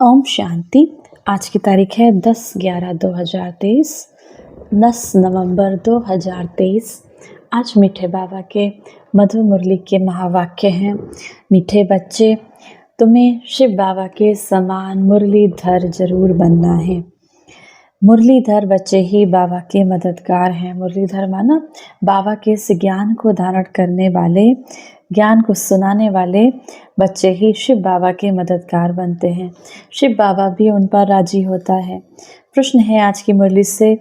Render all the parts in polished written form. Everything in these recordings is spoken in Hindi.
ओम शांति। आज की तारीख है 10/11/2023, 10 नवंबर 2023। आज मीठे बाबा के मधुर मुरली के महावाक्य हैं। मीठे बच्चे, तुम्हें शिव बाबा के समान मुरलीधर जरूर बनना है। मुरलीधर बच्चे ही बाबा के मददगार हैं। मुरलीधर माना बाबा के इस ज्ञान को धारण करने वाले, ज्ञान को सुनाने वाले बच्चे ही शिव बाबा के मददगार बनते हैं। शिव बाबा भी उन पर राजी होता है। प्रश्न है आज की मुरली से,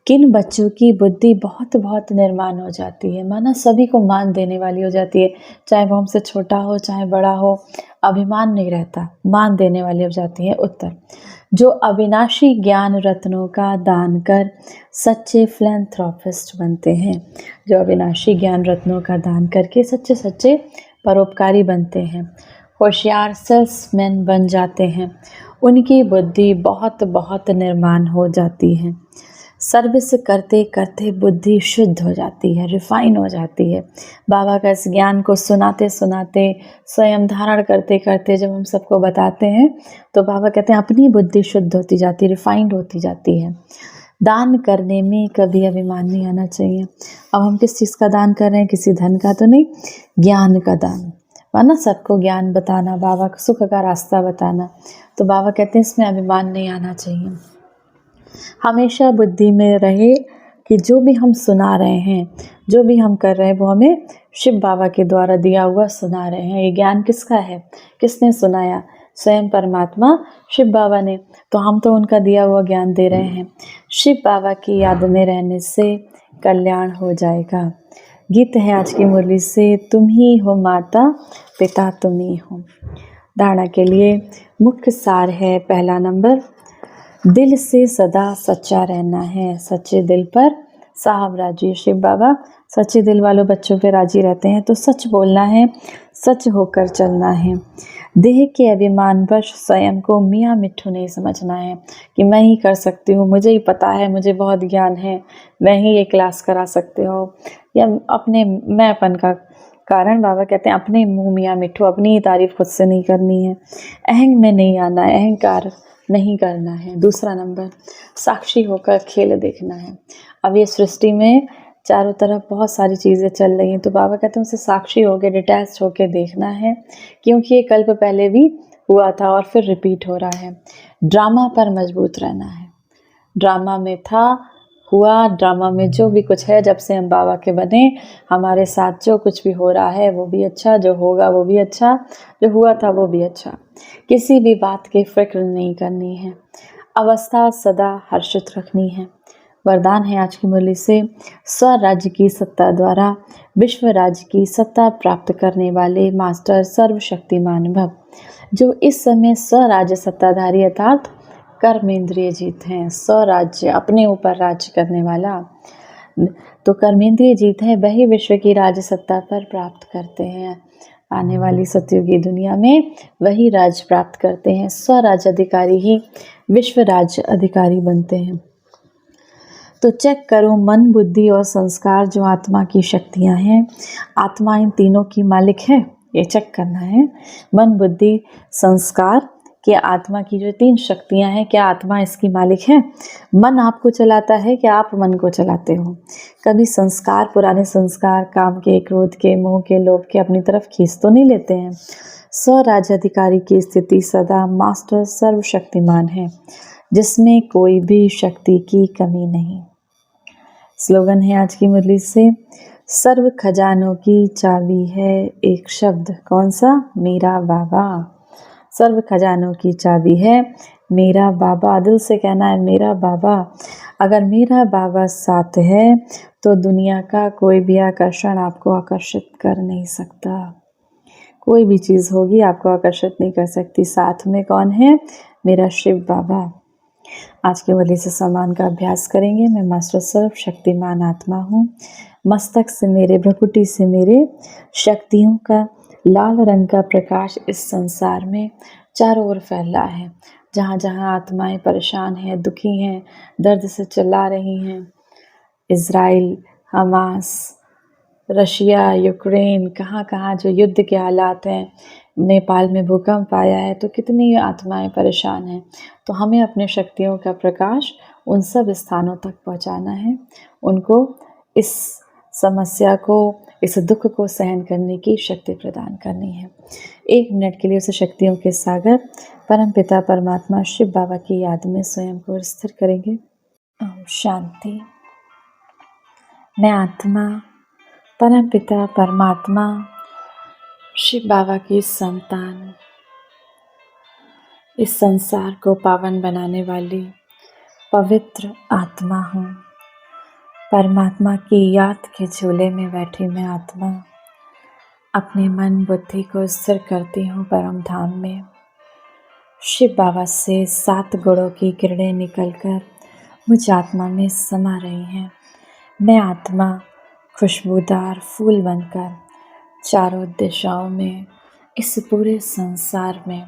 किन बच्चों की बुद्धि बहुत बहुत निर्माण हो जाती है, माना सभी को मान देने वाली हो जाती है, चाहे वो हमसे छोटा हो चाहे बड़ा हो, अभिमान नहीं रहता, मान देने वाली हो जाती है। उत्तर, जो अविनाशी ज्ञान रत्नों का दान कर सच्चे फिलैंथ्रोपिस्ट बनते हैं। जो अविनाशी ज्ञान रत्नों का दान करके सच्चे सच्चे परोपकारी बनते हैं, होशियार सेल्समैन बन जाते हैं, उनकी बुद्धि बहुत बहुत निर्माण हो जाती है। सर्विस करते करते बुद्धि शुद्ध हो जाती है, रिफाइन हो जाती है। बाबा का इस ज्ञान को सुनाते सुनाते, स्वयं धारण करते करते जब हम सबको बताते हैं तो बाबा कहते हैं अपनी बुद्धि शुद्ध होती जाती है, रिफाइंड होती जाती है। दान करने में कभी अभिमान नहीं आना चाहिए। अब हम किस चीज़ का दान कर रहे हैं, किसी धन का तो नहीं, ज्ञान का दान, वरना सबको ज्ञान बताना, बाबा को सुख का रास्ता बताना। तो बाबा कहते हैं इसमें अभिमान नहीं आना चाहिए। हमेशा बुद्धि में रहे कि जो भी हम सुना रहे हैं, जो भी हम कर रहे हैं, वो हमें शिव बाबा के द्वारा दिया हुआ सुना रहे हैं। ये ज्ञान किसका है, किसने सुनाया? स्वयं परमात्मा शिव बाबा ने। तो हम तो उनका दिया हुआ ज्ञान दे रहे हैं। शिव बाबा की याद में रहने से कल्याण हो जाएगा। गीत है आज की मुरली से, तुम ही हो माता पिता तुम ही हो। धारणा के लिए मुख्य सार है, पहला नंबर, दिल से सदा सच्चा रहना है। सच्चे दिल पर साहब राजी। शिव बाबा सच्चे दिल वालों बच्चों पे राजी रहते हैं। तो सच बोलना है, सच होकर चलना है। देह के अभिमान वश स्वयं को मियाँ मिट्ठू नहीं समझना है कि मैं ही कर सकती हूँ, मुझे ही पता है, मुझे बहुत ज्ञान है, मैं ही ये क्लास करा सकते हो, या अपने मैंपन का कारण बाबा कहते हैं अपने मुँह मियाँ मिट्ठू, अपनी ही तारीफ खुद से नहीं करनी है। अहंग में नहीं आना है, अहंकार नहीं करना है। दूसरा नंबर, साक्षी होकर खेल देखना है। अब ये सृष्टि में चारों तरफ बहुत सारी चीज़ें चल रही हैं, तो बाबा कहते हैं उसे साक्षी होकर, डिटैच होकर देखना है, क्योंकि ये कल्प पहले भी हुआ था और फिर रिपीट हो रहा है। ड्रामा पर मजबूत रहना है। ड्रामा में था, हुआ, ड्रामा में जो भी कुछ है, जब से हम बाबा के बने, हमारे साथ जो कुछ भी हो रहा है वो भी अच्छा, जो होगा वो भी अच्छा, जो हुआ था वो भी अच्छा। किसी भी बात की फिक्र नहीं करनी है। अवस्था सदा हर्षित रखनी है। वरदान है आज की मुरली से, स्वराज्य की सत्ता द्वारा विश्व राज्य की सत्ता प्राप्त करने वाले मास्टर सर्वशक्तिमान भव। जो इस समय स्वराज्य सत्ताधारी अर्थात कर्मेंद्रिय जीत हैं। स्वराज्य, अपने ऊपर राज्य करने वाला, तो कर्मेंद्रिय जीत है, वही विश्व की राज्य सत्ता पर प्राप्त करते हैं। आने वाली सतयुगी दुनिया में वही राज्य प्राप्त करते हैं। स्वराज्य अधिकारी ही विश्व राज्य अधिकारी बनते हैं। तो चेक करो मन, बुद्धि और संस्कार, जो आत्मा की शक्तियां हैं, आत्मा इन तीनों की मालिक है, ये चेक करना है। मन, बुद्धि, संस्कार, कि आत्मा की जो तीन शक्तियां हैं, क्या आत्मा इसकी मालिक है? मन आपको चलाता है, क्या आप मन को चलाते हो? कभी संस्कार, पुराने संस्कार, काम के, क्रोध के, मोह के, लोभ के अपनी तरफ खींच तो नहीं लेते हैं। स्वराज्य अधिकारी की स्थिति सदा मास्टर सर्वशक्तिमान है, जिसमें कोई भी शक्ति की कमी नहीं। स्लोगन है आज की मुरली से, सर्व खजानों की चाबी है एक शब्द, कौन सा? मेरा बाबा। सर्व खजानों की चाबी है मेरा बाबा। दिल से कहना है मेरा बाबा। अगर मेरा बाबा साथ है तो दुनिया का कोई भी आकर्षण आपको आकर्षित कर नहीं सकता। कोई भी चीज़ होगी आपको आकर्षित नहीं कर सकती। साथ में कौन है? मेरा शिव बाबा। आज के मुरली से सम्मान का अभ्यास करेंगे। मैं मास्टर सर्व शक्तिमान आत्मा हूँ। मस्तक से मेरे, भ्रुकुटी से मेरे शक्तियों का लाल रंग का प्रकाश इस संसार में चारों ओर फैला है। जहाँ जहाँ आत्माएं परेशान हैं, दुखी हैं, दर्द से चिल्ला रही हैं, इज़राइल, हमास, रशिया, यूक्रेन, कहाँ कहाँ जो युद्ध के हालात हैं, नेपाल में भूकंप आया है तो कितनी आत्माएं परेशान हैं। तो हमें अपने शक्तियों का प्रकाश उन सब स्थानों तक पहुंचाना है, उनको इस समस्या को, इस दुख को सहन करने की शक्ति प्रदान करनी है। 1 मिनट के लिए उस शक्तियों के सागर परमपिता परमात्मा शिव बाबा की याद में स्वयं को स्थिर करेंगे। ओम शांति। मैं आत्मा परमपिता परमात्मा शिव बाबा की संतान, इस संसार को पावन बनाने वाली पवित्र आत्मा हूँ। परमात्मा की याद के झूले में बैठी मैं आत्मा अपने मन बुद्धि को स्थिर करती हूँ परम धाम में। शिव बाबा से 7 गुणों की किरणें निकलकर मुझ आत्मा में समा रही हैं। मैं आत्मा खुशबूदार फूल बनकर चारों दिशाओं में, इस पूरे संसार में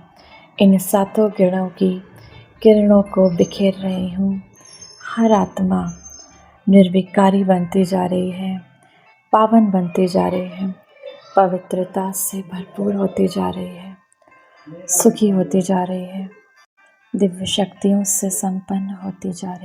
इन 7 किरणों की किरणों को बिखेर रही हूँ। हर आत्मा निर्विकारी बनती जा रही है, पावन बनती जा रही है, पवित्रता से भरपूर होती जा रही है, सुखी होती जा रही है, दिव्य शक्तियों से संपन्न होती जा रही है।